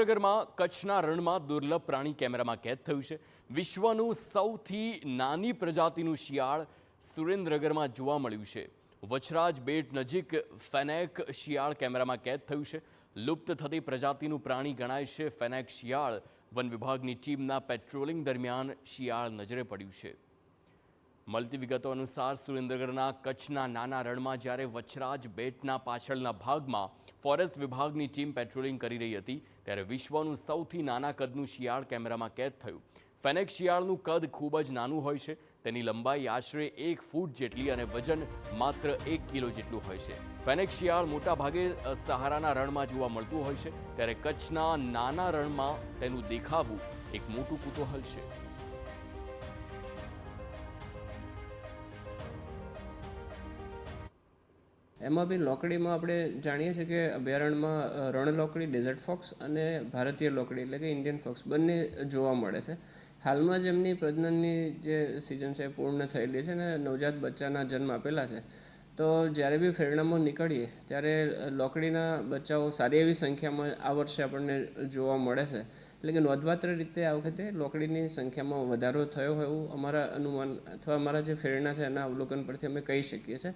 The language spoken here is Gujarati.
સુરેન્દ્રનગરમાં કચ્છના રણમાં દુર્લભ પ્રાણી કેમેરામાં કેદ થયું છે। વિશ્વનું સૌથી નાની પ્રજાતિનું શિયાળ સુરેન્દ્રનગરમાં જોવા મળ્યું છે। વછરાજ બેટ નજીક ફેનેક શિયાળ કેમેરામાં કેદ થયું છે। લુપ્ત થતી પ્રજાતિનું પ્રાણી ગણાય છે। ફેનેક શિયાળ વન વિભાગની ટીમના પેટ્રોલિંગ દરમિયાન શિયાળ નજરે પડ્યું છે। મળતી વિગતો અનુસાર સુરેન્દ્રનગરના કચ્છના નાના રણમાં જ્યારે વછરાજ બેટના પાછળના ભાગમાં ફોરેસ્ટ વિભાગની ટીમ પેટ્રોલિંગ કરી રહી હતી ત્યારે વિશ્વનું સૌથી નાના કદનું શિયાળ કેમેરામાં કેદ થયું। ફેનેક શિયાળનું કદ ખૂબ જ નાનું હોય છે। તેની લંબાઈ આશરે 1 ફૂટ જેટલી અને વજન માત્ર 1 કિલો જેટલું હોય છે। ફેનેક શિયાળ મોટાભાગે સહારાના રણમાં જોવા મળતું હોય છે ત્યારે કચ્છના નાના રણમાં તેનું દેખાવું એક મોટું કુતૂહલ છે। એમાં બી લોકડીમાં આપણે જાણીએ છીએ કે અભયારણ્યમાં રણ લોકડી, ડેઝર્ટ ફોક્સ અને ભારતીય લોકડી એટલે કે ઇન્ડિયન ફોક્સ બંને જોવા મળે છે। હાલમાં જ એમની પ્રજનનની જે સિઝન છે પૂર્ણ થયેલી છે અને નવજાત બચ્ચાના જન્મ આપેલા છે। તો જ્યારે બી ફેરણામાં નીકળીએ ત્યારે લોકડીના બચ્ચાઓ સારી એવી સંખ્યામાં આ વર્ષે આપણને જોવા મળે છે। એટલે કે નોંધપાત્ર રીતે આ વખતે લોકડીની સંખ્યામાં વધારો થયો હોય એવું અમારા અનુમાન અથવા અમારા જે ફેરણા છે એના અવલોકન પરથી અમે કહી શકીએ છીએ।